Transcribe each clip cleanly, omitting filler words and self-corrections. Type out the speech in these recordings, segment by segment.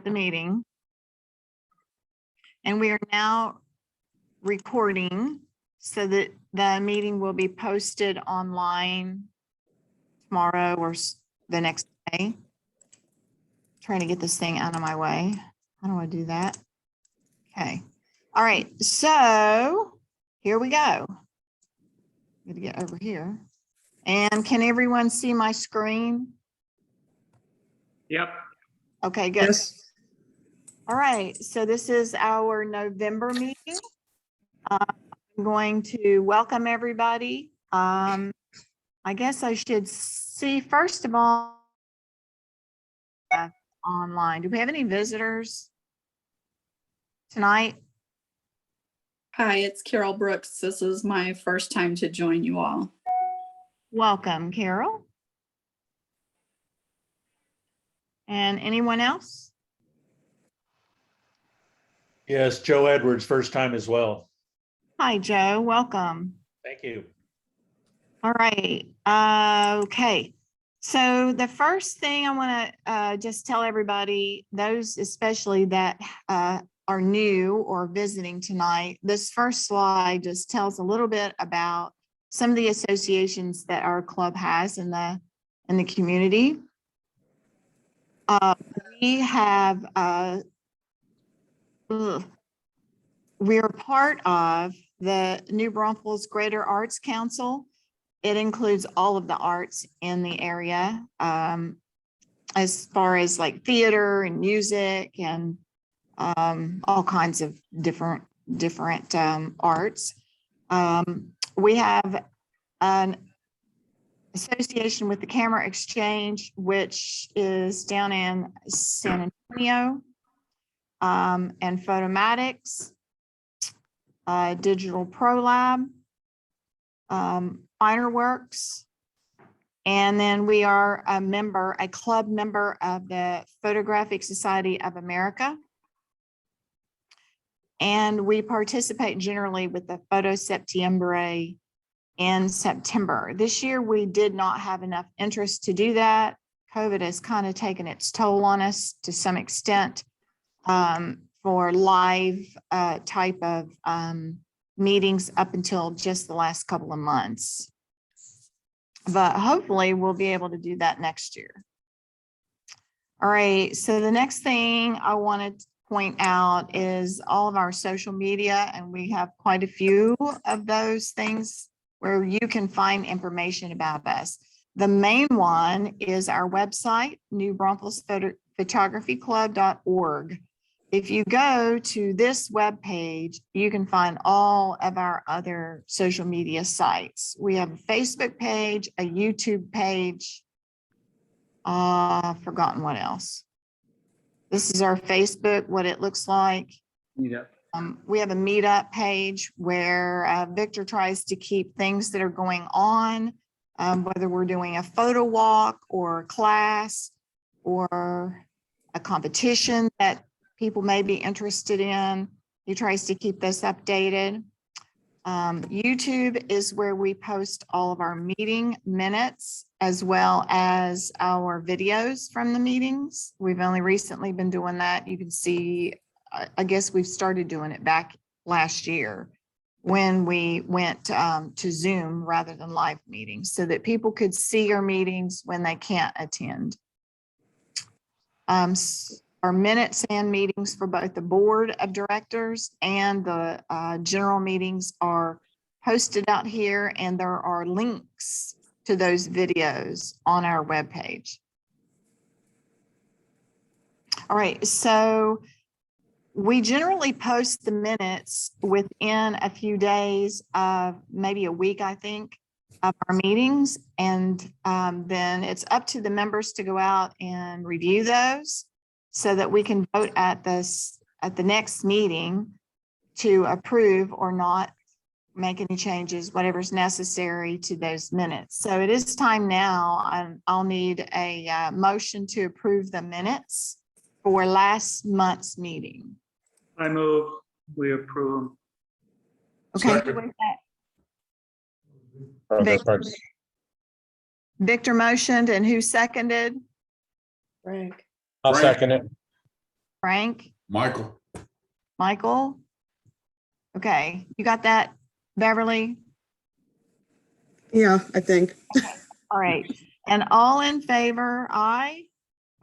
the meeting. And we are now recording so that the meeting will be posted online tomorrow or the next day. Trying to get this thing out of my way. How do I do that? Okay. All right. So here we go. Got to get over here. And can everyone see my screen? Yep. Okay, good. Yes. All right, so this is our November meeting. I'm going to welcome everybody. I guess I should see, first of all, online. Do we have any visitors tonight? Hi, it's Carol Brooks. This is my first time to join you all. Welcome, Carol. And anyone else? Yes, Joe Edwards, first time as well. Hi, Joe. Welcome. Thank you. All right. Okay. So the first thing I want to just tell everybody, those especially that are new or visiting tonight, this first slide just tells a little bit about some of the associations that our club has in the community. We have we're part of the New Braunfels Greater Arts Council. It includes all of the arts in the area, as far as like theater and music and all kinds of different arts. We have an association with the Camera Exchange, which is down in San Antonio, and Photomatics, Digital Pro Lab, Fireworks, and then we are a club member of the Photographic Society of America. And we participate generally with the Photo Septiembre in September. This year, we did not have enough interest to do that. COVID has kind of taken its toll on us to some extent for live type of meetings up until just the last couple of months. But hopefully we'll be able to do that next year. All right, so the next thing I wanted to point out is all of our social media, and we have quite a few of those things where you can find information about us. The main one is our website, newbraunfelsphotographyclub.org. If you go to this webpage, you can find all of our other social media sites. We have a Facebook page, a YouTube page. I've forgotten what else. This is our Facebook, what it looks like. Yep. We have a meetup page where Victor tries to keep things that are going on, whether we're doing a photo walk or a class or a competition that people may be interested in. He tries to keep this updated. YouTube is where we post all of our meeting minutes as well as our videos from the meetings. We've only recently been doing that. You can see, I guess we've started doing it back last year when we went to Zoom rather than live meetings so that people could see our meetings when they can't attend. Our minutes and meetings for both the board of directors and the general meetings are posted out here, and there are links to those videos on our webpage. All right, so we generally post the minutes within a few days of maybe a week, I think, of our meetings, and then it's up to the members to go out and review those, so that we can vote at the next meeting to approve or not make any changes, whatever's necessary to those minutes. So it is time now. I'll need a motion to approve the minutes for last month's meeting. I move, we approve. Okay. Second. who was that? Oh, that's Victor. fine. Victor motioned, and who seconded? Greg. I'll second it. Frank, Michael. Michael. Okay, you got that, Beverly? Yeah, I think. All right, and all in favor, aye?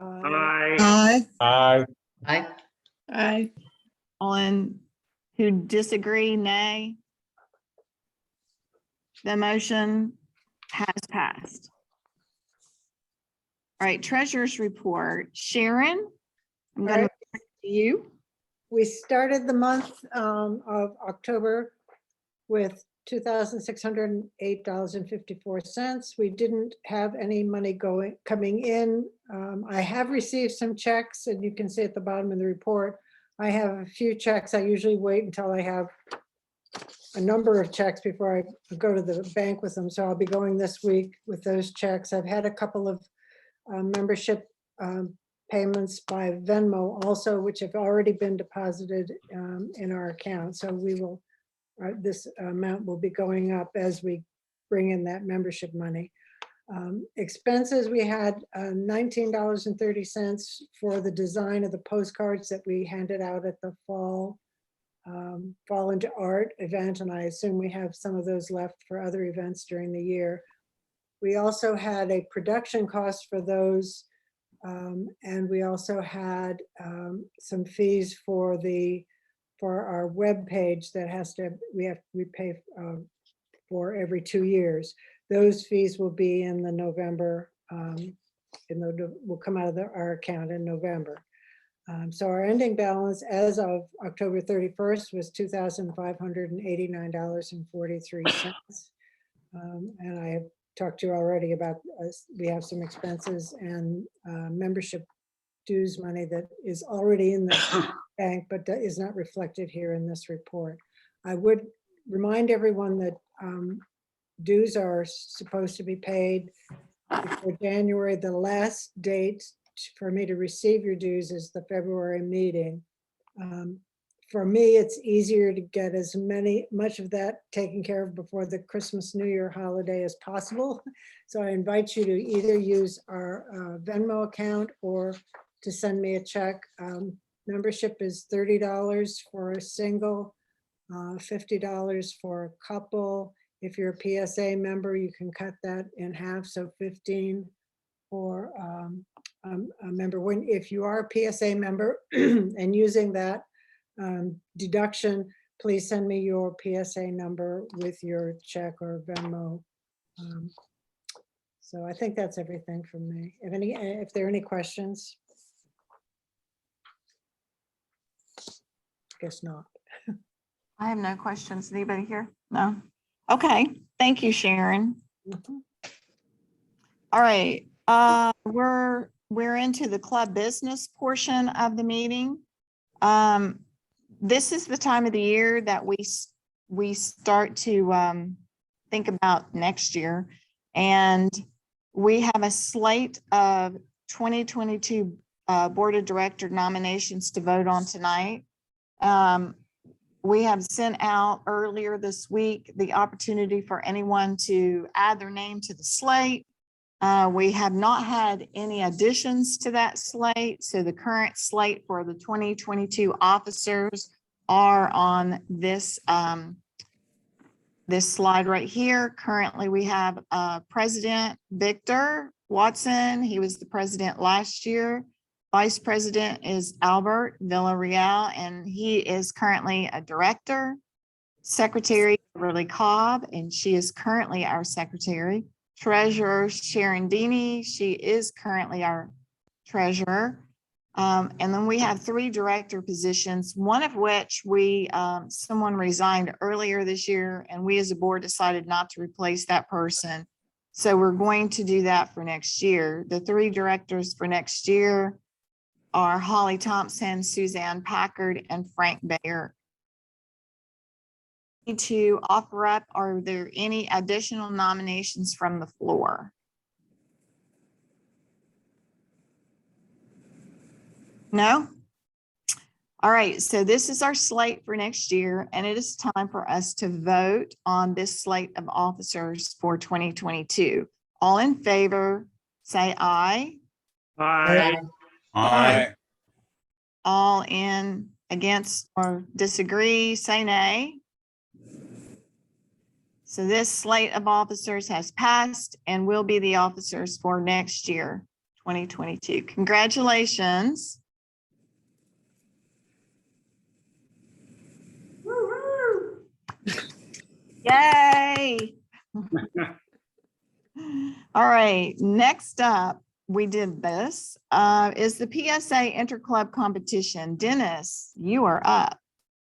Aye. Aye. Aye. Aye. Aye. All in who disagree, nay? The motion has passed. All right, treasurer's report. Sharon, I'm All going right. to you. We started the month of October with $2,608.54. We didn't have any money coming in. I have received some checks, and you can see at the bottom of the report, I have a few checks. I usually wait until I have a number of checks before I go to the bank with them. So I'll be going this week with those checks. I've had a couple of membership payments by Venmo also, which have already been deposited in our account. So we will, this amount will be going up as we bring in that membership money. Expenses, we had $19.30 for the design of the postcards that we handed out at the Fall into Art event, and I assume we have some of those left for other events during the year. We also had a production cost for those, and we also had some fees for our web page that we pay for every 2 years. Those fees will be in the November, will come out of our account in November. So our ending balance as of October 31st was $2,589.43. And I have talked to you already about, we have some expenses and membership dues money that is already in the bank, but that is not reflected here in this report. I would remind everyone that dues are supposed to be paid before January. The last date for me to receive your dues is the February meeting. For me, it's easier to get much of that taken care of before the Christmas New Year holiday as possible. So I invite you to either use our Venmo account or to send me a check. Membership is $30 for a single, $50 for a couple. If you're a PSA member, you can cut that in half, so $15 for a member. If you are a PSA member and using that deduction, please send me your PSA number with your check or Venmo. So I think that's everything from me. If there are any questions? Guess not. I have no questions. Anybody here? No? Okay, thank you, Sharon. Mhm. All right, we're into the club business portion of the meeting. This is the time of the year that we start to think about next year. And we have a slate of 2022 Board of Director nominations to vote on tonight. We have sent out earlier this week the opportunity for anyone to add their name to the slate. We have not had any additions to that slate. So the current slate for the 2022 officers are on this, this slide right here. Currently, we have President Victor Watson. He was the president last year. Vice President is Albert Villarreal, and he is currently a director. Secretary Beverly Cobb, and she is currently our secretary. Treasurer Sharon Deeney, she is currently our treasurer. And then we have 3 director positions, one of which someone resigned earlier this year, and we as a board decided not to replace that person. So we're going to do that for next year. The 3 directors for next year are Holly Thompson, Suzanne Packard, and Frank Bayer. To offer up, are there any additional nominations from the floor? No? All right, so this is our slate for next year, and it is time for us to vote on this slate of officers for 2022. All in favor, say aye. Aye. Aye. All in, against, or disagree, say nay. So this slate of officers has passed and will be the officers for next year, 2022. Congratulations. Yay. All right, next up, we did this, is the PSA Interclub Competition. Dennis, you are up.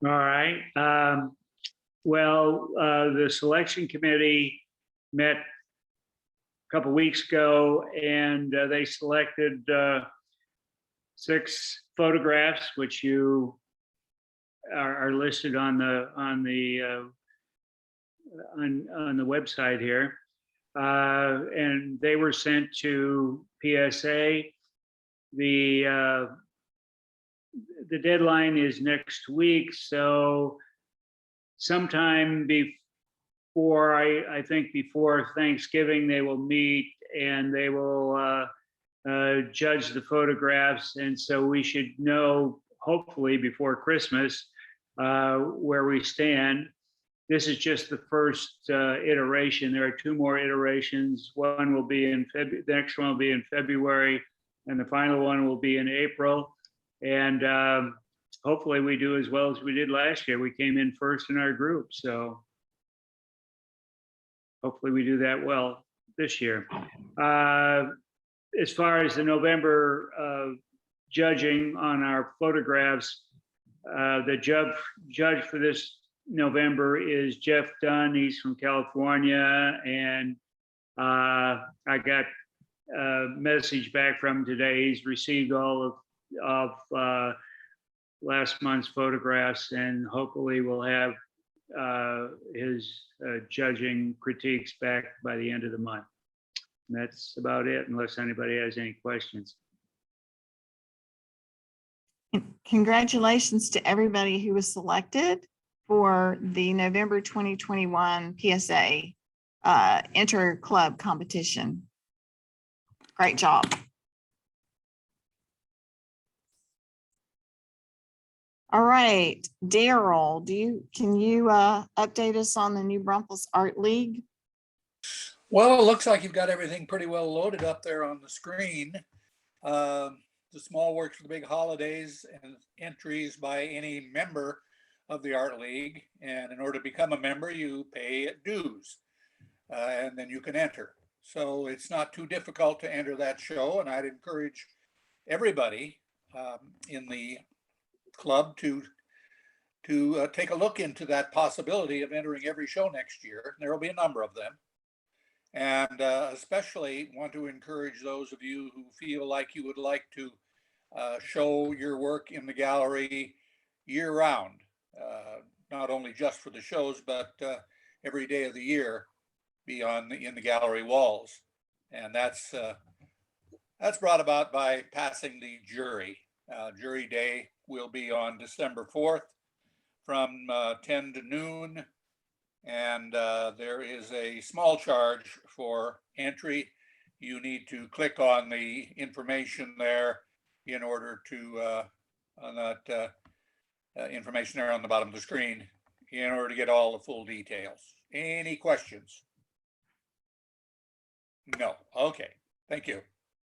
All right. Well, the selection committee met a couple weeks ago, and they selected 6 photographs, which you are listed on the website here. And they were sent to PSA. The deadline is next week, so sometime before, I think before Thanksgiving, they will meet and they will judge the photographs. And so we should know, hopefully before Christmas, where we stand. This is just the first iteration. There are 2 more iterations. One will be in February, the next one will be in February, and the final one will be in April. And hopefully we do as well as we did last year. We came in first in our group, so hopefully we do that well this year. As far as the November judging on our photographs, the judge for this November is Jeff Dunn. He's from California, and I got a message back from him today. He's received all of last month's photographs, and hopefully we'll have his judging critiques back by the end of the month. And that's about it, unless anybody has any questions. Congratulations to everybody who was selected for the November 2021 PSA Inter-Club competition. Great job. All right, Daryl, can you update us on the new Braunfels Art League? Well, it looks like you've got everything pretty well loaded up there on the screen. The small works for the big holidays and entries by any member of the Art League. And in order to become a member, you pay dues and then you can enter. So it's not too difficult to enter that show. And I'd encourage everybody in the club to take a look into that possibility of entering every show next year. There will be a number of them. And especially want to encourage those of you who feel like you would like to show your work in the gallery year round, not only just for the shows, but every day of the year be in the gallery walls. And that's brought about by passing the jury. Jury day will be on December 4th from 10 to noon. And there is a small charge for entry. You need to click on the information there in order to, on that information there on the bottom of the screen, in order to get all the full details. Any questions? No. Okay. Thank you.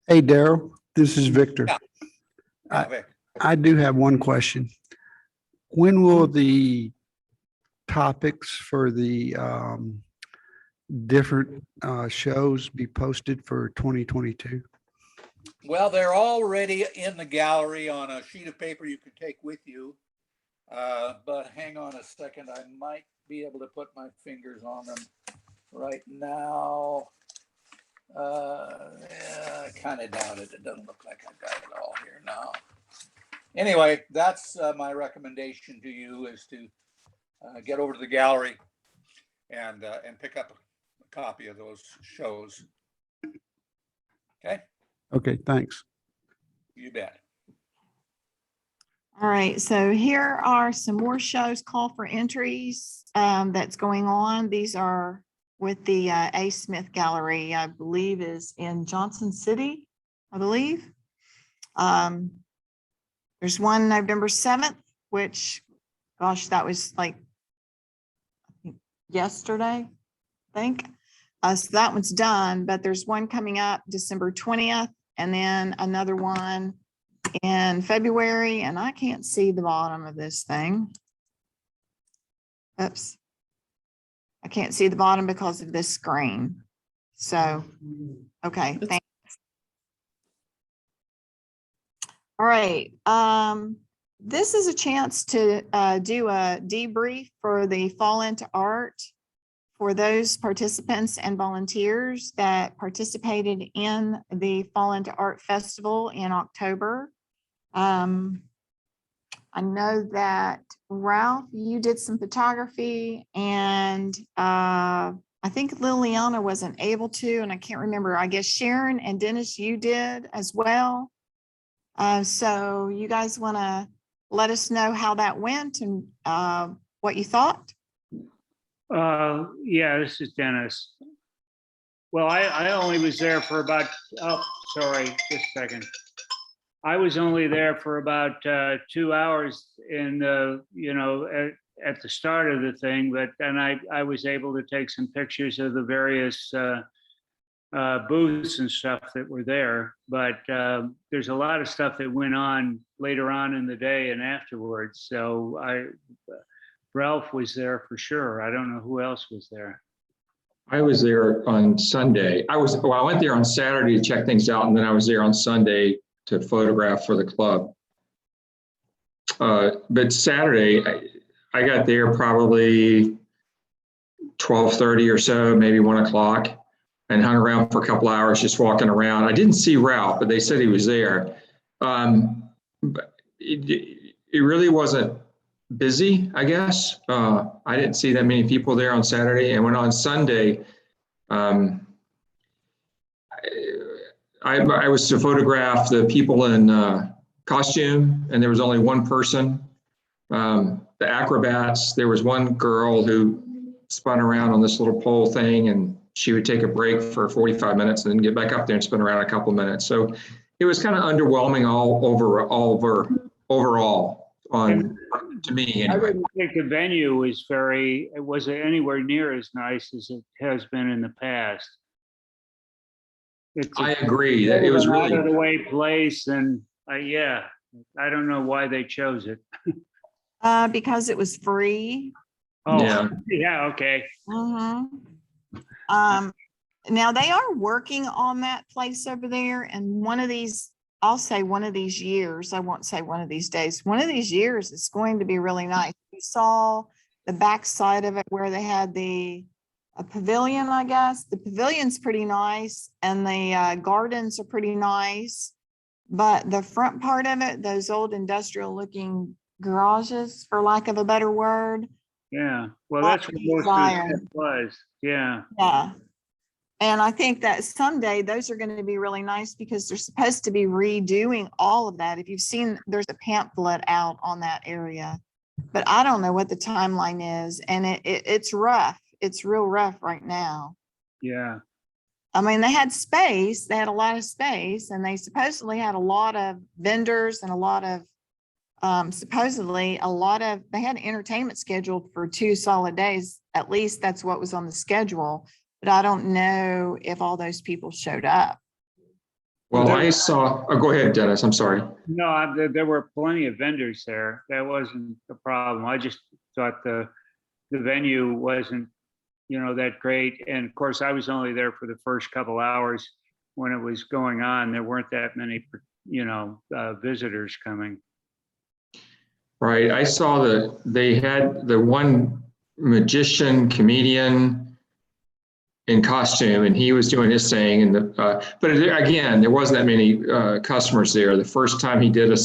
Hey, Daryl, this is Victor. Yeah. Vic. I do have one question. When will the topics for the different shows be posted for 2022? Well, they're already in the gallery on a sheet of paper you can take with you. But hang on a second. I might be able to put my fingers on them right now. I kind of doubt it. It doesn't look like I've got it all here now. Anyway, that's my recommendation to you, is to get over to the gallery and pick up a copy of those shows. Okay. Okay, thanks. You bet. All right, so here are some more shows, call for entries that's going on. These are with the A. Smith Gallery, I believe is in Johnson City, I believe. There's one November 7th, which, gosh, that was like I think yesterday, I think. So that one's done, but there's one coming up December 20th, and then another one in February, and I can't see the bottom of this thing. Oops. I can't see the bottom because of this screen. So, okay, That's- thanks. All right, this is a chance to do a debrief for the Fall Into Art for those participants and volunteers that participated in the Fall Into Art Festival in October. I know that Ralph, you did some photography, and I think Liliana wasn't able to, and I can't remember. I guess Sharon and Dennis, you did as well. So you guys want to let us know how that went and what you thought? Yeah, this is Dennis. Well, I only was there for about, oh, sorry, just a second. I was only there for about 2 hours in the, at the start of the thing, but then I was able to take some pictures of the various booths and stuff that were there. But there's a lot of stuff that went on later on in the day and afterwards. So Ralph was there for sure. I don't know who else was there. I was there on Sunday. I went there on Saturday to check things out, and then I was there on Sunday to photograph for the club. But Saturday, I got there probably 12:30 or so, maybe 1 o'clock, and hung around for a couple hours just walking around. I didn't see Ralph, but they said he was there. But it really wasn't busy, I guess. I didn't see that many people there on Saturday. And when on Sunday, I was to photograph the people in costume, and there was only one person. The acrobats, there was one girl who spun around on this little pole thing, and she would take a break for 45 minutes and then get back up there and spin around a couple of minutes. So it was kind of underwhelming overall to me I anyway. didn't think the venue was it wasn't anywhere near as nice as it has been in the past. It's I agree that it was really out of the way place, and yeah, I don't know why they chose it. Because it was free. Oh, Yeah. yeah, okay. Now they are working on that place over there, and one of these, I'll say one of these years, I won't say one of these days, one of these years is going to be really nice. We saw the back side of it where they had a pavilion, I guess. The pavilion's pretty nice, and the gardens are pretty nice, but the front part of it, those old industrial looking garages, for lack of a better word. Yeah, well, that's what most of it was. Yeah. Yeah. And I think that someday those are going to be really nice because they're supposed to be redoing all of that. If you've seen, there's a pamphlet out on that area, but I don't know what the timeline is. And it's rough. It's real rough right now. Yeah. I mean, they had space, they had a lot of space, and they supposedly had a lot of vendors and a lot of, they had entertainment scheduled for 2 solid days. At least that's what was on the schedule. But I don't know if all those people showed up. Well, I saw, go ahead, Dennis, I'm sorry. No, there were plenty of vendors there. That wasn't the problem. I just thought the venue wasn't, that great. And of course, I was only there for the first couple hours when it was going on. There weren't that many, visitors coming. Right, I saw they had the one magician, comedian in costume, and he was doing his thing. But again, there wasn't that many customers there. The first time he did a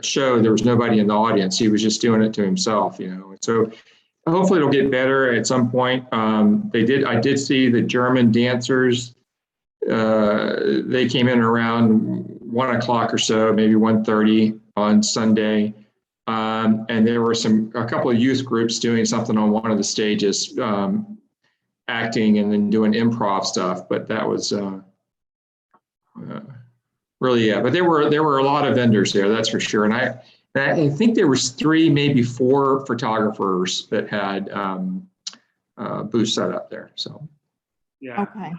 show, there was nobody in the audience. He was just doing it to himself, So hopefully it'll get better at some point. I did see the German dancers. They came in around 1 o'clock or so, maybe 1:30 on Sunday. And there were a couple of youth groups doing something on one of the stages, acting and then doing improv stuff, but that was really yet, but there were a lot of vendors there, that's for sure. And I think there was 3, maybe 4 photographers that had booths set up there. So Yeah. Okay.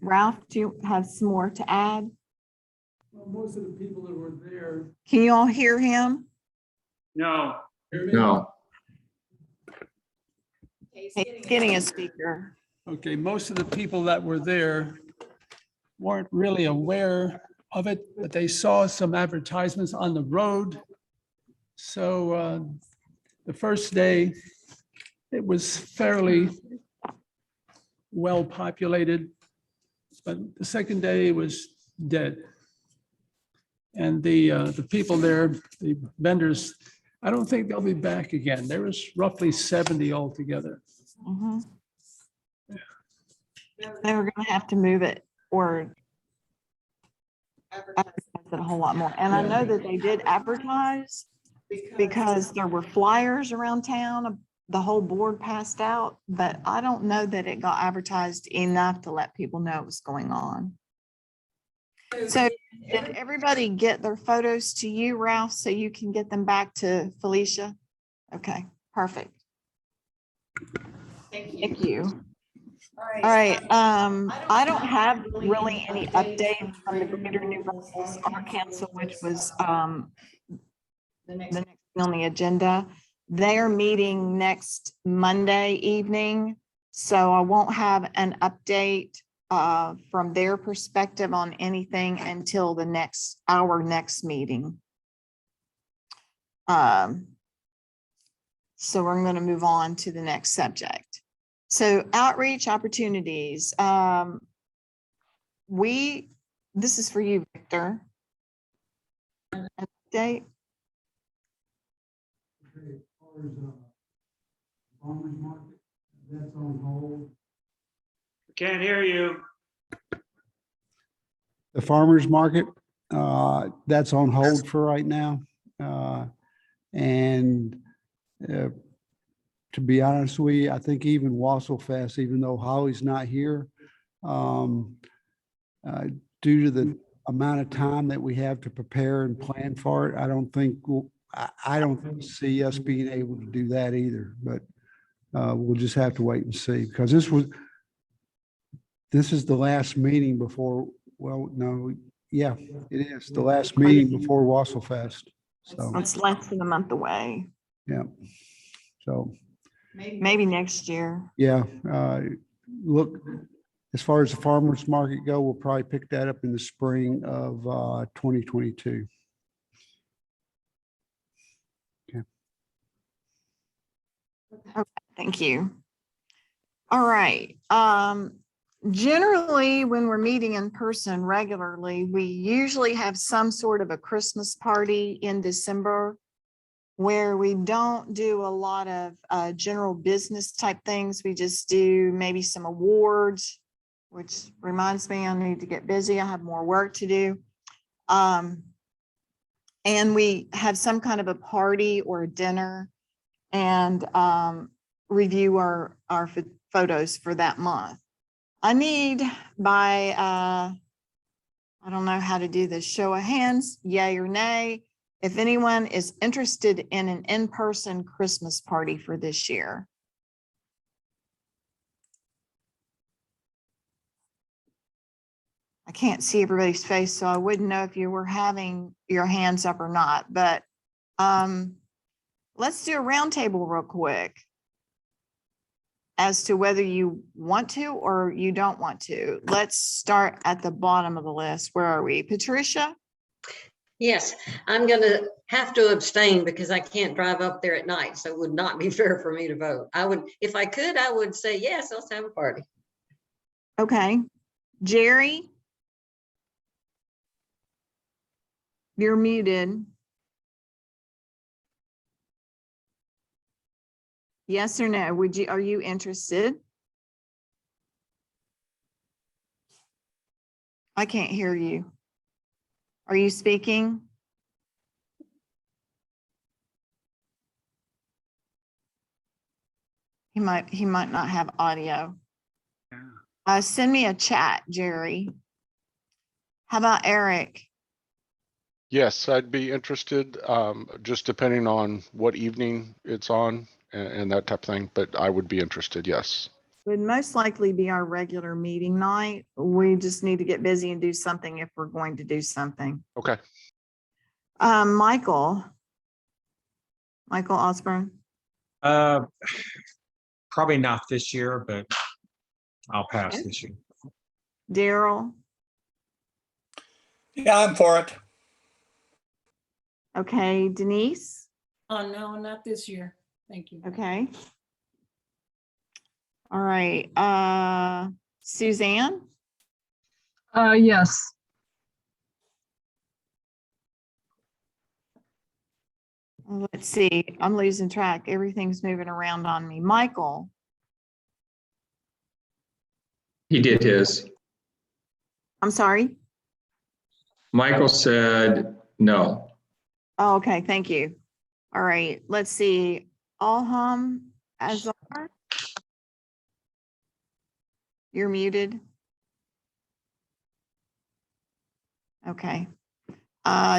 Ralph, do you have some more to add? Well, most of the people that were there. Can you all hear him? No, no, He's getting a speaker. Okay, most of the people that were there weren't really aware of it, but they saw some advertisements on the road. So the first day, it was fairly well populated, but the second day it was dead. And the people there, the vendors, I don't think they'll be back again. There was roughly 70 altogether. Mhm. They were gonna have to move it or advertise it a whole lot more. And I know that they did advertise because there were flyers around town. The whole board passed out, but I don't know that it got advertised enough to let people know what's going on. So did everybody get their photos to you, Ralph, so you can get them back to Felicia? Okay, perfect. Thank you. All right, I don't have really any updates from the Greater New Braunfels Art Council, which was the next thing on the agenda. They are meeting next Monday evening, so I won't have an update from their perspective on anything until our next meeting. So we're going to move on to the next subject. So outreach opportunities. This is for you, Victor. Update. Okay, as far as farmers market, that's on hold. can't hear you. The farmer's market, that's on hold for right now. And to be honest with you, I think even Wassel Fest, even though Holly's not here, due to the amount of time that we have to prepare and plan for it, I don't think I don't see us being able to do that either. But we'll just have to wait and see, because this is the last meeting before. Well, no, yeah, it is the last meeting before Wassel Fest. So It's less than a month away. yeah. So Maybe next year. yeah, look, as far as the farmers market go, we'll probably pick that up in the spring of 2022. Okay, thank you. All right. Generally, when we're meeting in person regularly, we usually have some sort of a Christmas party in December where we don't do a lot of general business type things. We just do maybe some awards, which reminds me I need to get busy. I have more work to do. And we have some kind of a party or a dinner and review our photos for that month. I need by, I don't know how to do this, show of hands, yay or nay, if anyone is interested in an in-person Christmas party for this year. I can't see everybody's face, so I wouldn't know if you were having your hands up or not, but let's do a roundtable real quick as to whether you want to or you don't want to. Let's start at the bottom of the list. Where are we? Patricia? Yes, I'm going to have to abstain because I can't drive up there at night. So it would not be fair for me to vote. I would, if I could, I would say, yes, let's have a party. Okay. Jerry? You're muted. Yes or no? Are you interested? I can't hear you. Are you speaking? He might not have audio. Send me a chat, Jerry. How about Eric? Yes, I'd be interested, just depending on what evening it's on and that type of thing, but I would be interested, yes. Would most likely be our regular meeting night. We just need to get busy and do something if we're going to do something. Okay. Michael Osborne. Probably not this year, but I'll pass Okay. this year. Daryl. Yeah, I'm for it. Okay, Denise. Oh, no, not this year. Thank you. Okay. All right, Suzanne. Yes. Let's see, I'm losing track. Everything's moving around on me. Michael. He did his. I'm sorry. Michael said no. Oh, okay, thank you. All right, let's see. Alham Azar. You're muted. Okay.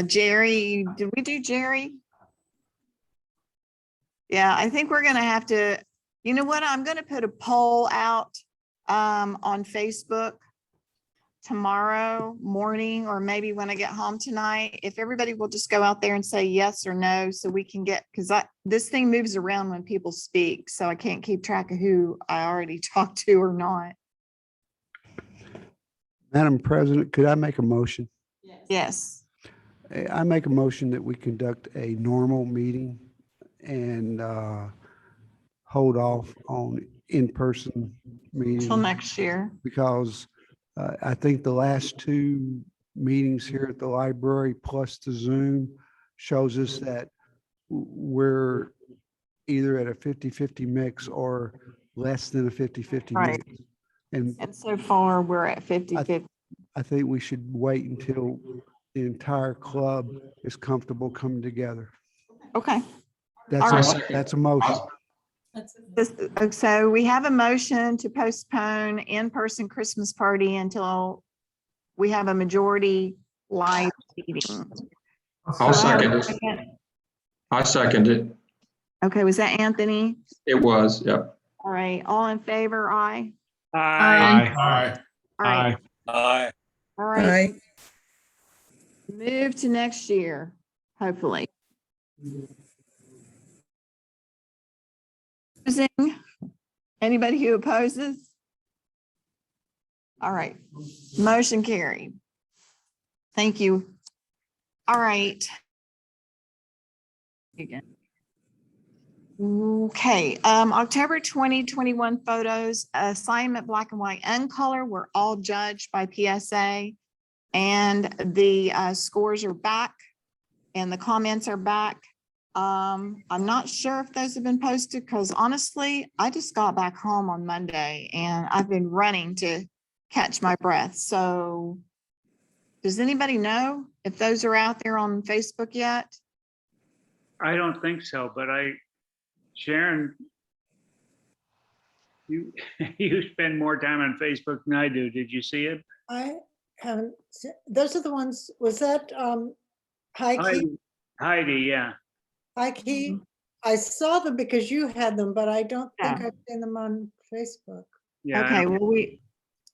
Jerry, did we do Jerry? Yeah, I think we're gonna have to, you know what? I'm gonna put a poll out on Facebook tomorrow morning, or maybe when I get home tonight. If everybody will just go out there and say yes or no, so we can get, because this thing moves around when people speak, so I can't keep track of who I already talked to or not. Madam President, could I make a motion? Yes. I make a motion that we conduct a normal meeting and hold off on in-person meetings. Till next year. Because I think the last two meetings here at the library plus the Zoom shows us that we're either at a 50-50 mix or less than a 50-50 Right. mix. And so far we're at 50-50. I think we should wait until the entire club is comfortable coming together. Okay. That's a motion. So we have a motion to postpone in-person Christmas party until we have a majority live meeting. I'll second it. I second it. Okay, was that Anthony? It was, yep. All right, all in favor, aye? Aye. All right, Aye. all right. Move to next year, hopefully. Anybody who opposes? All right, motion carried. Thank you. All right. Again. Okay, October 2021 photos, assignment black and white and color were all judged by PSA, and the scores are back and the comments are back. I'm not sure if those have been posted because honestly, I just got back home on Monday and I've been running to catch my breath. So does anybody know if those are out there on Facebook yet? I don't think so, but Sharon, you spend more time on Facebook than I do. Did you see it? I haven't, those are the ones, was that Heike? Heidi, yeah. Heike, I saw them because you had them, but I don't think Yeah. I've seen them on Facebook. Yeah. Okay, well,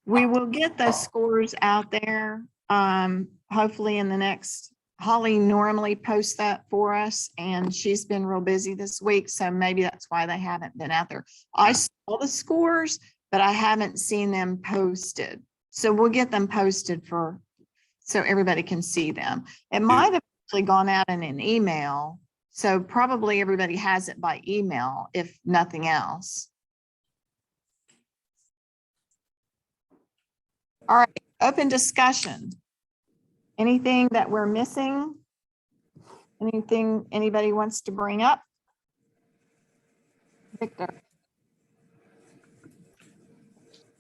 we will get those scores out there. Hopefully in the next, Holly normally posts that for us and she's been real busy this week. So maybe that's why they haven't been out there. I saw the scores, but I haven't seen them posted. So we'll get them posted so everybody can see them. It might have actually gone out in an email. So probably everybody has it by email, if nothing else. All right, open discussion. Anything that we're missing? Anything anybody wants to bring up? Victor.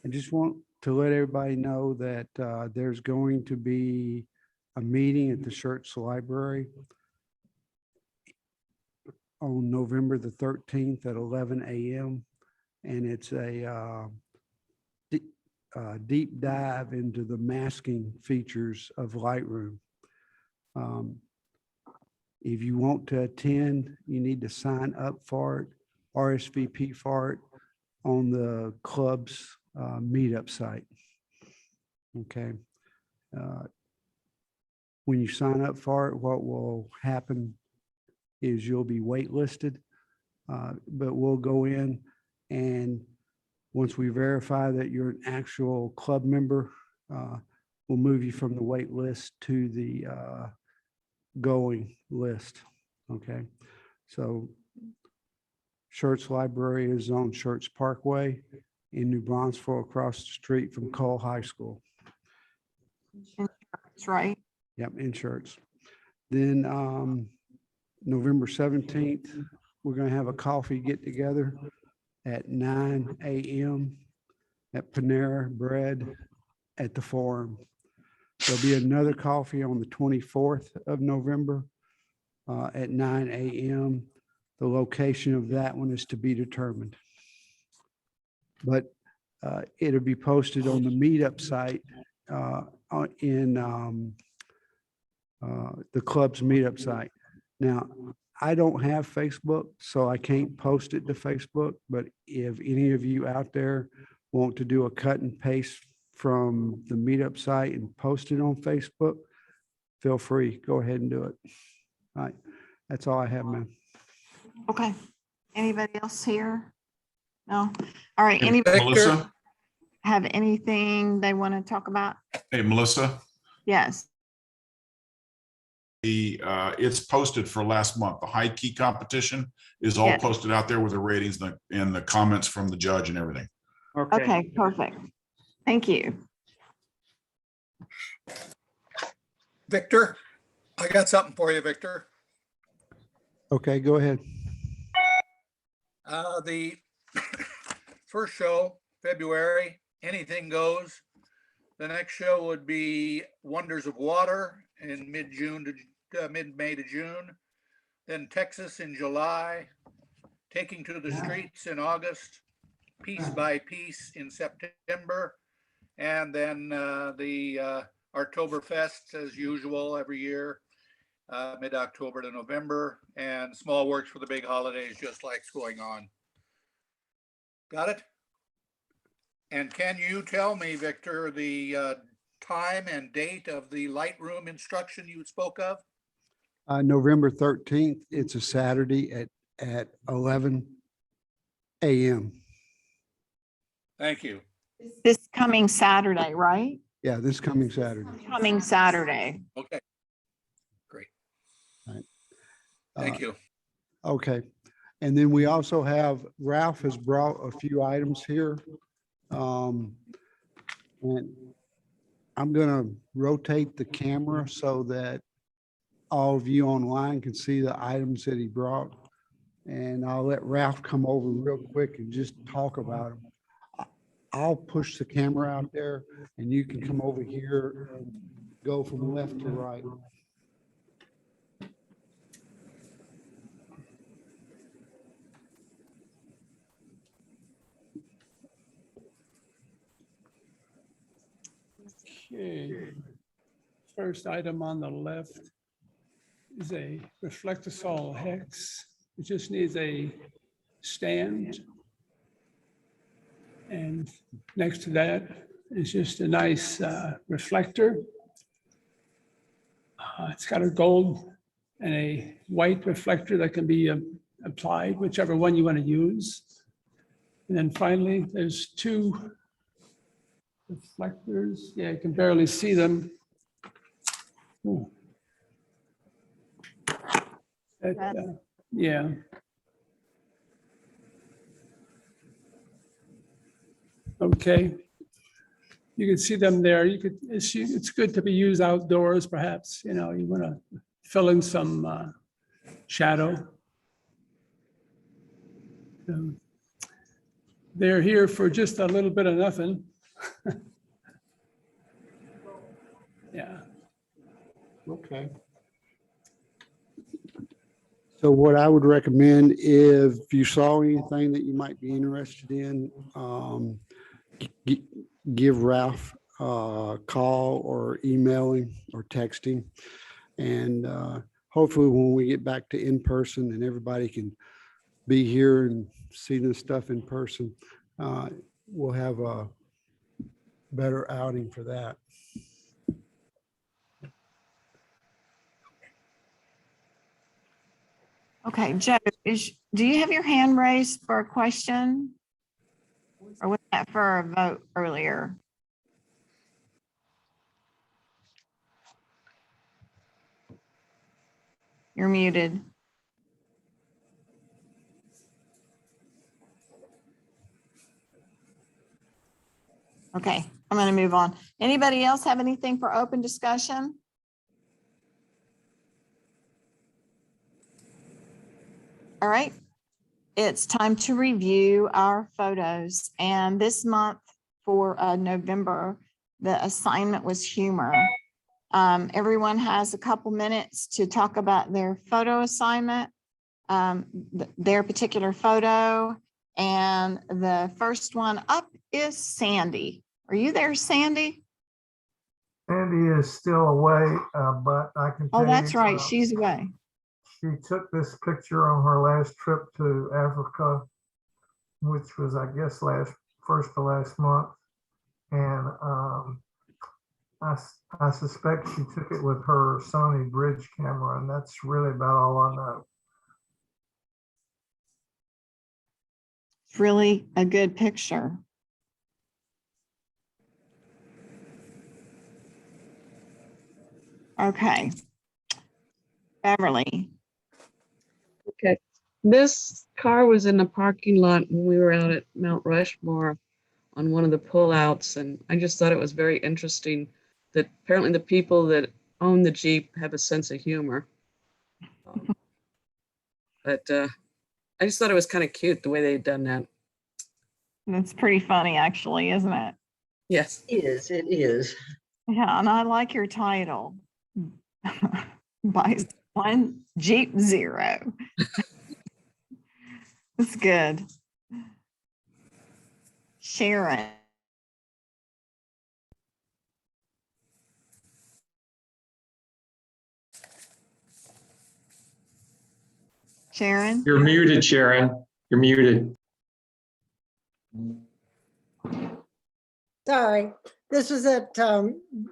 I just want to let everybody know that there's going to be a meeting at the Schertz Library on November the 13th at 11 a.m. And it's a deep dive into the masking features of Lightroom. If you want to attend, you need to sign up for it, RSVP for it on the club's meetup site. Okay. When you sign up for it, what will happen is you'll be waitlisted, but we'll go in and once we verify that you're an actual club member, we'll move you from the wait list to the going list. Okay. So Schertz Library is on Schertz Parkway in New Braunfels, across the street from Cole High School. That's right. Yep, in Schertz. Then November 17th, we're going to have a coffee get together at 9 a.m. at Panera Bread at the Forum. There'll be another coffee on the 24th of November at 9 a.m. The location of that one is to be determined. But it'll be posted on the meetup site in the club's meetup site. Now, I don't have Facebook, so I can't post it to Facebook, but if any of you out there want to do a cut and paste from the meetup site and post it on Facebook, feel free, go ahead and do it. All right, that's all I have, man. Okay. Anybody else here? No? All right. Hey, Anybody Melissa, have anything they want to talk about? hey, Melissa, Yes. it's posted for last month. The high key competition is all Yes. posted out there with the ratings and the comments from the judge and everything. Okay, perfect. Thank you. Victor, I got something for you, Victor. Okay, go ahead. The first show, February, anything goes. The next show would be Wonders of Water in mid-June to mid-May to June. Then Texas in July, Taking to the Streets in August, Piece by Piece in September, and then the Oktoberfest as usual every year, mid-October to November, and small works for the big holidays, just like's going on. Got it? And can you tell me, Victor, the time and date of the Lightroom instruction you spoke of? November 13th, it's a Saturday at 11 a.m. Thank you. This coming Saturday, right? Yeah, this coming Saturday. Coming Saturday. Okay. Great. All right. Thank you. Okay. And then we also have, Ralph has brought a few items here. And I'm going to rotate the camera so that all of you online can see the items that he brought. And I'll let Ralph come over real quick and just talk about them. I'll push the camera out there and you can come over here and go from left to right. Okay. First item on the left is a reflectosol hex. It just needs a stand. And next to that is just a nice reflector. It's got a gold and a white reflector that can be applied, whichever one you want to use. And then finally, there's two reflectors. Yeah, you can barely see them. Ooh. Yeah. Okay. You can see them there. You could. It's good to be used outdoors, perhaps. You know, you want to fill in some shadow. They're here for just a little bit of nothing. Yeah. Okay. So what I would recommend, if you saw anything that you might be interested in, give Ralph a call or email him or text him. And hopefully when we get back to in person and everybody can be here and see this stuff in person, we'll have a better outing for that. Okay, Joe, do you have your hand raised for a question? Or was that for a vote earlier? You're muted. Okay, I'm going to move on. Anybody else have anything for open discussion? All right, it's time to review our photos. And this month for November, the assignment was humor. Everyone has a couple minutes to talk about their photo assignment, their particular photo. And the first one up is Sandy. Are you there, Sandy? Sandy is still away, but I can tell Oh, you. that's right. She's away. She took this picture on her last trip to Africa, which was, I guess, first to last month. And I suspect she took it with her Sony bridge camera, and that's really about all I know. It's really a good picture. Okay. Beverly. Okay. This car was in the parking lot when we were out at Mount Rushmore on one of the pullouts, and I just thought it was very interesting that apparently the people that own the Jeep have a sense of humor. But I just thought it was kind of cute the way they'd done that. That's pretty funny, actually, isn't it? Yes. It is. Yeah, and I like your title. Buy one, Jeep zero. That's good. Sharon. Sharon? You're muted, Sharon. You're muted. Sorry, this was at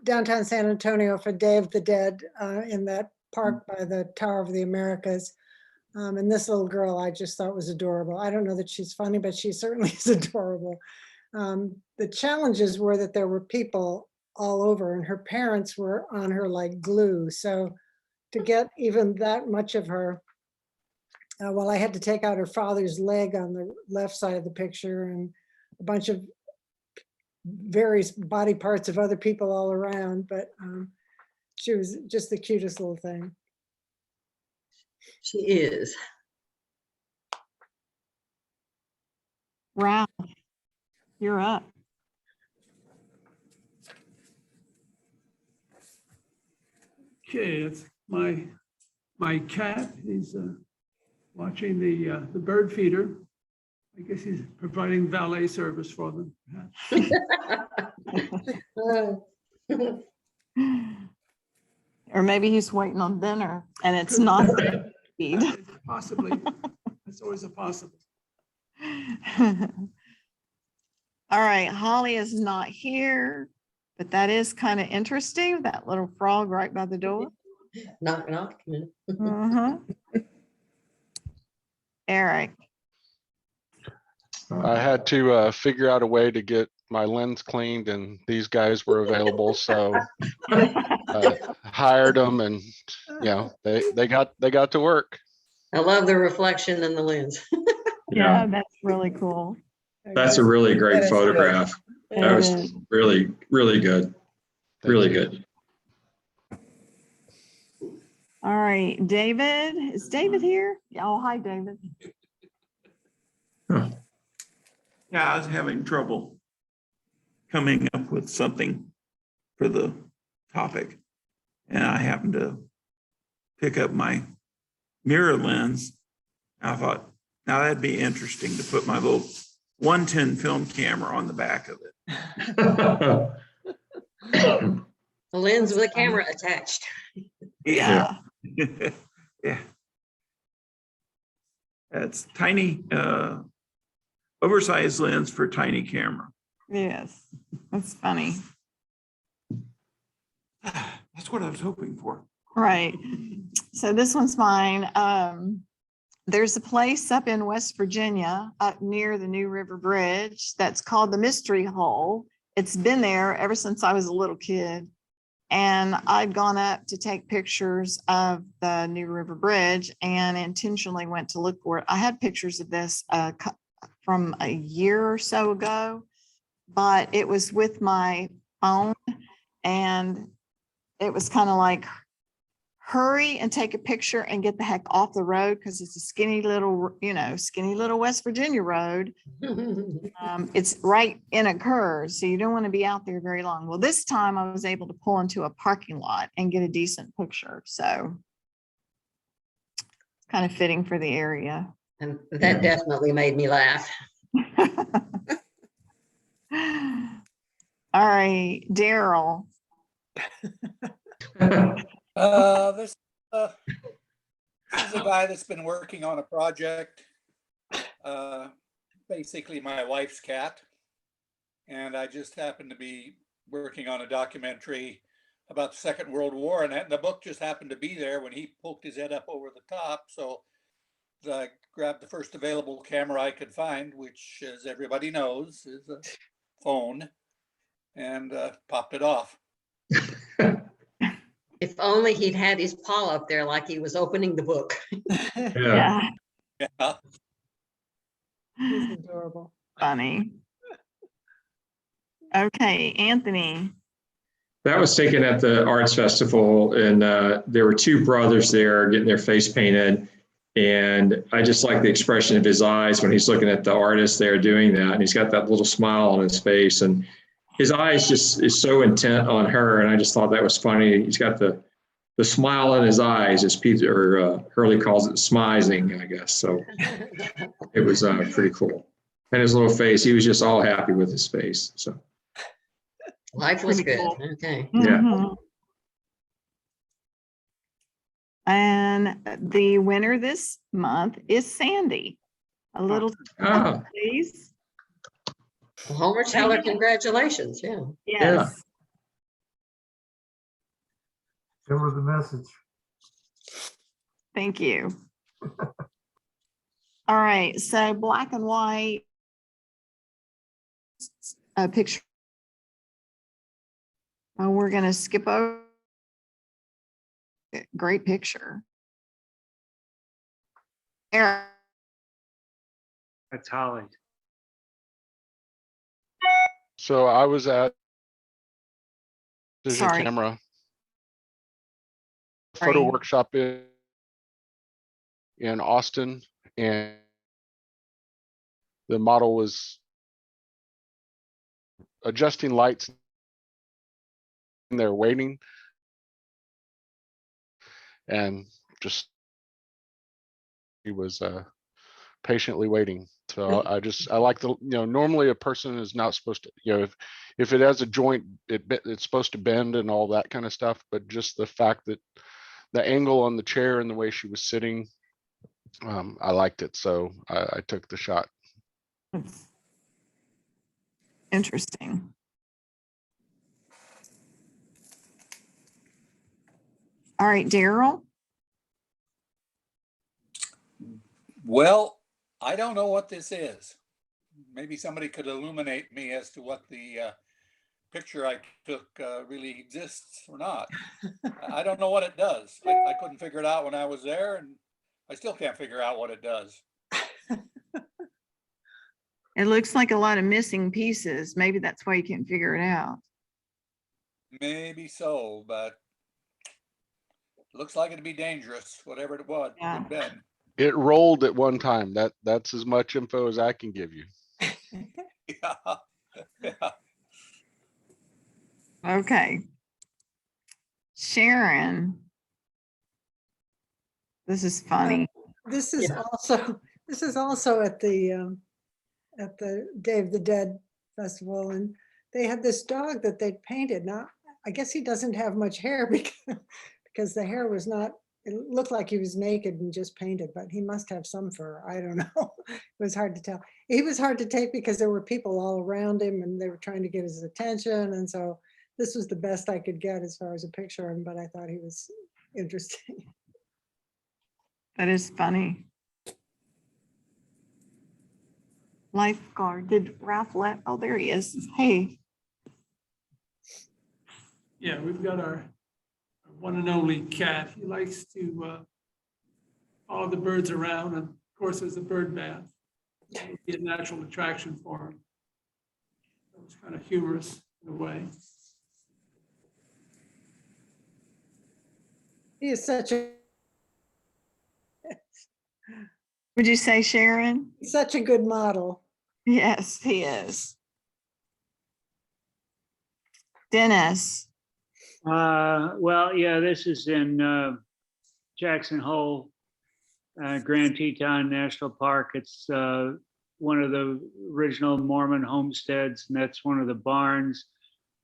downtown San Antonio for Day of the Dead in that park by the Tower of the Americas. And this little girl I just thought was adorable. I don't know that she's funny, but she certainly is adorable. The challenges were that there were people all over and her parents were on her like glue. So to get even that much of her, well, I had to take out her father's leg on the left side of the picture and a bunch of various body parts of other people all around, but she was just the cutest little thing. She is. Ralph, you're up. Okay, it's my cat. He's watching the bird feeder. I guess he's providing valet service for them. Or maybe he's waiting on dinner and it's not feed. Possibly. That's always a possible. All right, Holly is not here, but that is kind of interesting. That little frog right by the door. Knock, knock. Eric. I had to figure out a way to get my lens cleaned, and these guys were available, so hired them, and they got to work. I love the reflection in the lens. Yeah, that's really cool. That's a really great photograph. That was really, really good. Really good. All right, David. Is David here? Oh, hi, David. Huh. Yeah, I was having trouble coming up with something for the topic. And I happened to pick up my mirror lens. I thought, now that'd be interesting to put my little 110 film camera on the back of it. A lens with a camera attached. Yeah. Yeah. It's tiny, oversized lens for tiny camera. Yes, that's funny. That's what I was hoping for. Right. So this one's mine. There's a place up in West Virginia, up near the New River Bridge, that's called the Mystery Hole. It's been there ever since I was a little kid. And I'd gone up to take pictures of the New River Bridge and intentionally went to look for it. I had pictures of this from a year or so ago, but it was with my phone, and it was kind of like, hurry and take a picture and get the heck off the road, because it's a skinny little, skinny little West Virginia road. It's right in a curve, so you don't want to be out there very long. Well, this time I was able to pull into a parking lot and get a decent picture. So it's kind of fitting for the area. And that definitely made me laugh. All right, Daryl. This is a guy that's been working on a project, basically my wife's cat. And I just happened to be working on a documentary about the Second World War, and the book just happened to be there when he poked his head up over the top. So I grabbed the first available camera I could find, which, as everybody knows, is a phone, and popped it off. If only he'd had his paw up there like he was opening the book. Yeah. Yeah. He's adorable. Funny. Okay, Anthony. That was taken at the Arts Festival, and there were two brothers there getting their face painted. And I just like the expression of his eyes when he's looking at the artist there doing that. And he's got that little smile on his face, and his eyes just is so intent on her. And I just thought that was funny. He's got the smile in his eyes, as Peter or Hurley calls it, smizing, I guess. So it was pretty cool. And his little face, he was just all happy with his face. So Life was good. Okay. yeah. Mhm. And the winner this month is Sandy. A little, please. Well, Homer, tell her congratulations. Yeah. Yes. Give her the message. Thank you. All right, so black and white picture. We're going to skip over. Great picture. Eric. That's Holly. So I was at Vision Sorry. Camera photo workshop in Austin, and the model was adjusting lights and they're waiting, and just he was patiently waiting. So I like the, normally a person is not supposed to, if it has a joint, it's supposed to bend and all that kind of stuff, but just the fact that the angle on the chair and the way she was sitting, I liked it. So I took the shot. Interesting. All right, Daryl. Well, I don't know what this is. Maybe somebody could illuminate me as to what the picture I took really exists or not. I don't know what it does. I couldn't figure it out when I was there, and I still can't figure out what it does. It looks like a lot of missing pieces. Maybe that's why you can't figure it out. Maybe so, but it looks like it'd be dangerous, whatever it was. Yeah. Been. It rolled at one time. That's as much info as I can give you. Yeah. Yeah. Okay. Sharon. This is funny. This is also at the at the Day of the Dead festival, and they had this dog that they'd painted. Now, I guess he doesn't have much hair because the hair was not, it looked like he was naked and just painted, but he must have some fur. I don't know. It was hard to tell. He was hard to take because there were people all around him and they were trying to get his attention. And so this was the best I could get as far as a picture of him, but I thought he was interesting. That is funny. Lifeguard, did Ralph let, oh, there he is. Hey, Yeah, we've got our one and only cat. He likes to follow the birds around, and of course, there's a bird bath. It would be a natural attraction for him. It was kind of humorous in a way. He is such a would you say Sharon? such a good model. Yes, he is. Dennis. Well, yeah, this is in Jackson Hole, Grand Teton National Park. It's one of the original Mormon homesteads, and that's one of the barns,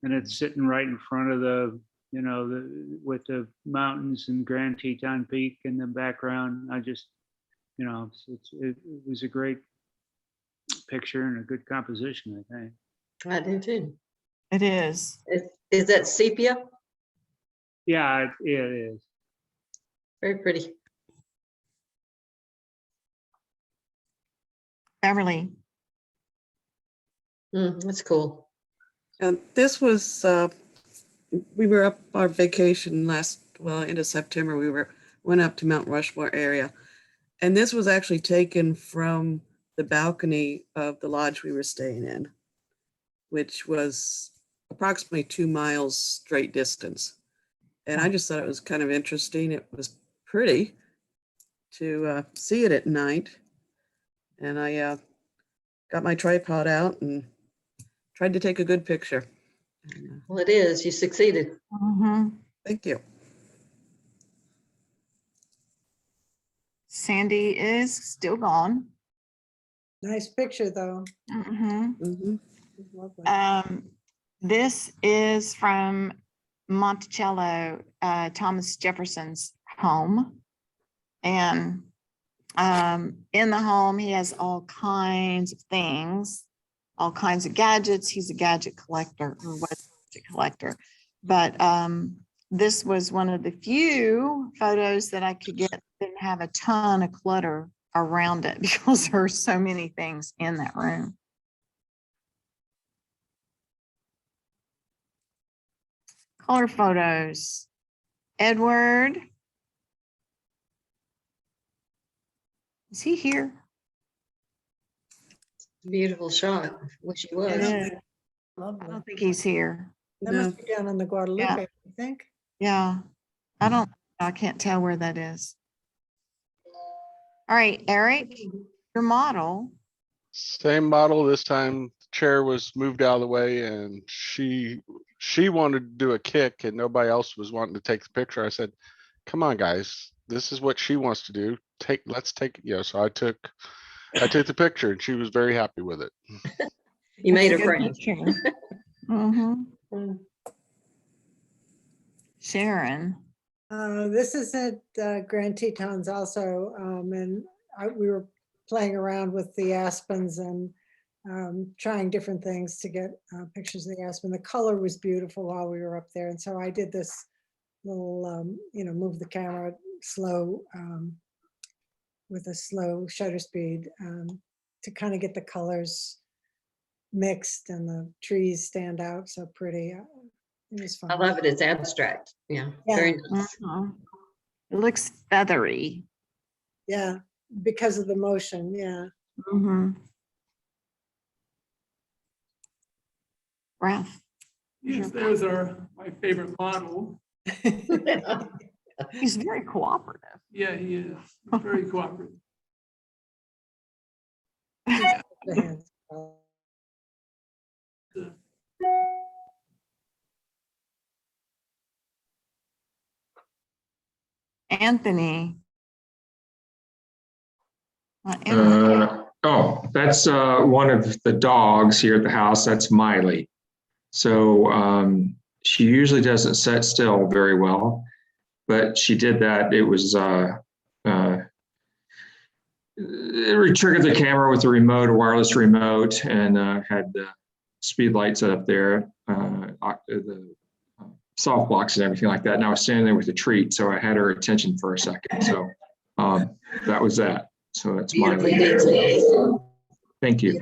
and it's sitting right in front of the, you know, with the mountains and Grand Teton Peak in the background. I just, you know, it was a great picture and a good composition, I think. I do too. It is. Is that sepia? Yeah, it is. Very pretty. Beverly. That's cool. And this was, we were up our vacation into September, went up to Mount Rushmore area. And this was actually taken from the balcony of the lodge we were staying in, which was approximately 2 miles straight distance. And I just thought it was kind of interesting. It was pretty to see it at night. And I got my tripod out and tried to take a good picture. Well, it is. You succeeded. Thank you. Sandy is still gone. Nice picture, though. Lovely. This is from Monticello, Thomas Jefferson's home. And in the home, he has all kinds of things, all kinds of gadgets. He's a gadget collector, or was a gadget collector. But this was one of the few photos that I could get that didn't have a ton of clutter around it because there are so many things in that room. Color photos. Edward. Is he here? Beautiful shot. Wish he was. I Lovely. don't think he's here. That must be down on the Guadalupe, Yeah. I think. Yeah. I can't tell where that is. All right, Eric, your model. Same model this time. Chair was moved out of the way, and she wanted to do a kick, and nobody else was wanting to take the picture. I said, "Come on, guys, this is what she wants to do. Let's take it." You know, so I took the picture, and she was very happy with it. You made a Good friend. picture. Sharon. This is at Grand Tetons also, and we were playing around with the aspens and trying different things to get pictures of the aspen. The color was beautiful while we were up there, and so I did this little, move the camera slow with a slow shutter speed to kind of get the colors mixed and the trees stand out so pretty. It was fun. I love it. It's abstract. Yeah, very nice. It looks feathery. Yeah, because of the motion. Yeah. Ralph. Yes, there's my favorite model. He's very cooperative. Yeah, he is. He's very cooperative. Anthony. Oh, that's one of the dogs here at the house. That's Miley. So she usually doesn't sit still very well, but she did that. It was it triggered the camera with a remote, a wireless remote, and had the speed lights up there, the soft blocks and everything like that. And I was standing there with a treat, so I had her attention for a second. So that was that. So that's Beautifully Miley. detailed. Thank you.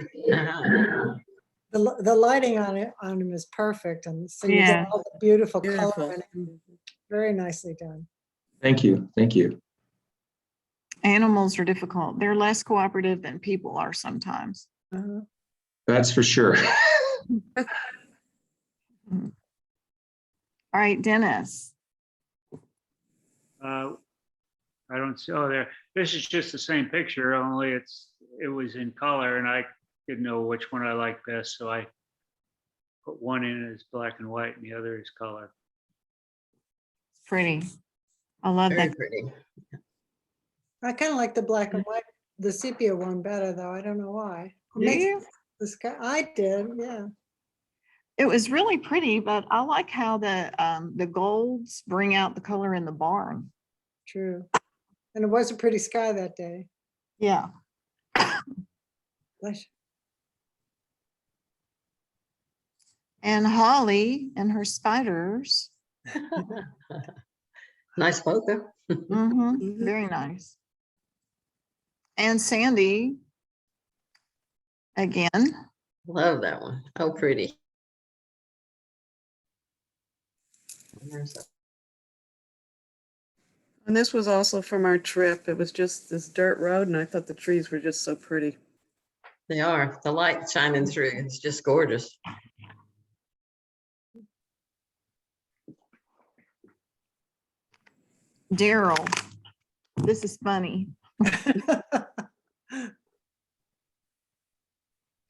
The lighting on him is perfect, and so you Yeah. get all the beautiful Beautiful. color in it. Very nicely done. Thank you. Thank you. Animals are difficult. They're less cooperative than people are sometimes. Uh-huh. That's for sure. All right, Dennis. I don't see, oh, there, this is just the same picture, only it was in color and I didn't know which one I liked best, so I put one in as black and white and the other is color. Pretty. I love Very that. pretty. I kind of like the black and white, the sepia one better, though. I don't know why. It Do makes you? the sky. I did, yeah. It was really pretty, but I like how the golds bring out the color in the barn. True. And it was a pretty sky that day. Yeah. Bless And Holly and her spiders. Nice photo. Mhm, very nice. And Sandy, again. Love that one. Oh, pretty. And this was also from our trip. It was just this dirt road, and I thought the trees were just so pretty. They are. The light shining through. It's just gorgeous. Daryl, this is funny.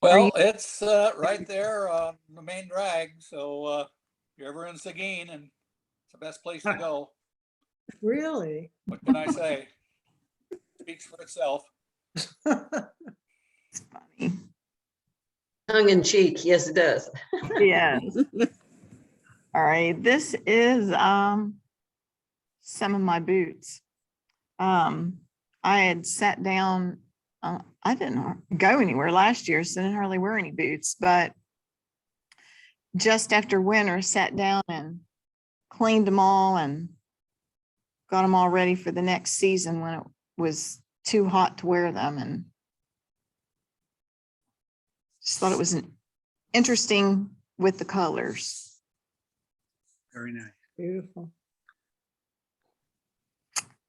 Well, it's right there on the main drag. So if you're ever in Seguin, and it's the best place to go. Really? What can I say? Speaks for itself. It's funny. Tongue in cheek. Yes, it does. Yes. All right, this is some of my boots. I had sat down, I didn't go anywhere last year, so I didn't hardly wear any boots, but just after winter, sat down and cleaned them all and got them all ready for the next season when it was too hot to wear them, and just thought it was interesting with the colors. Very nice. Beautiful.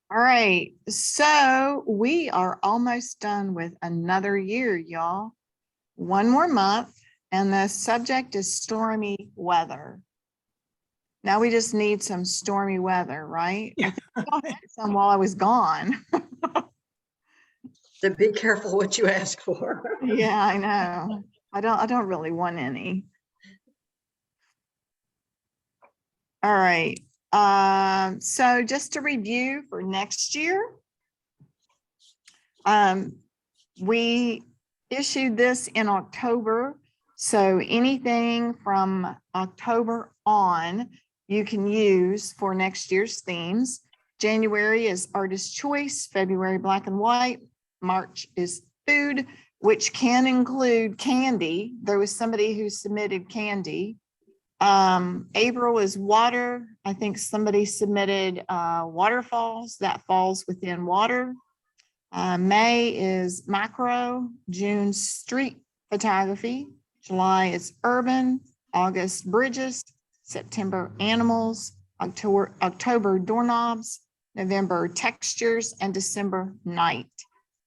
All right, so we are almost done with another year, y'all. One more month, and the subject is stormy weather. Now we just need some stormy weather, right? I think y'all had some while I was gone. So be careful what you ask for. Yeah, I know. I don't really want any. All right. So just to review for next year, we issued this in October. So anything from October on, you can use for next year's themes. January is artist choice, February black and white, March is food, which can include candy. There was somebody who submitted candy. April is water. I think somebody submitted waterfalls. That falls within water. May is macro. June street photography. July is urban. August bridges. September animals. October doorknobs. November textures, and December night.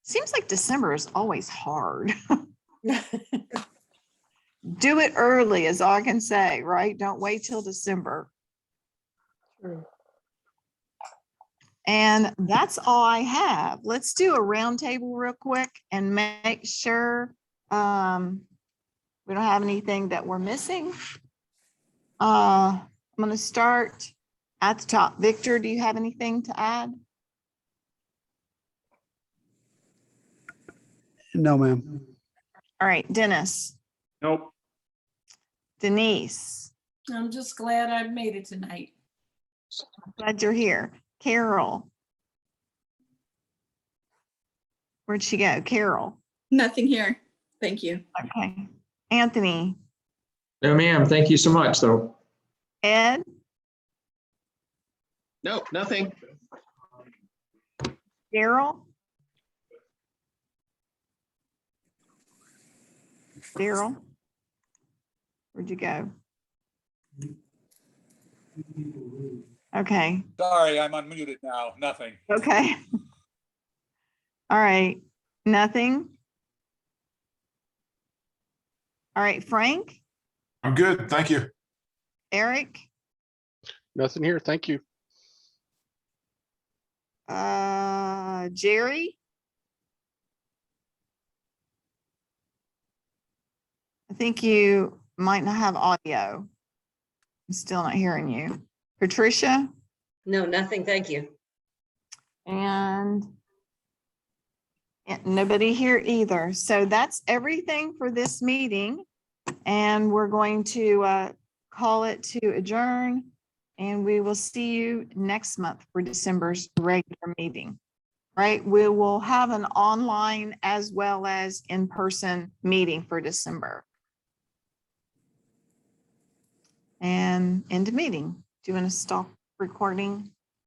Seems like December is always hard. Do it early is all I can say, right? Don't wait till December. True. And that's all I have. Let's do a round table real quick and make sure we don't have anything that we're missing. I'm going to start at the top. Victor, do you have anything to add? No, ma'am. All right, Dennis, Nope. Denise, I'm just glad I made it tonight. glad you're here. Carol. Where'd she go? Carol. Nothing here. Thank you. Okay. Anthony, No, ma'am. Thank you so much, though. Ed, No, nothing. Daryl. Daryl. Where'd you go? Okay. Sorry, I'm unmuted now. Nothing. Okay. All right. Nothing. All right, Frank, I'm good. Thank you. Eric, Nothing here. Thank you. Jerry. I think you might not have audio. I'm still not hearing you. Patricia No, nothing. Thank you. and nobody here either. So that's everything for this meeting. And we're going to call it to adjourn. And we will see you next month for December's regular meeting. Right? We will have an online as well as in-person meeting for December. And end the meeting. Do you want to stop recording?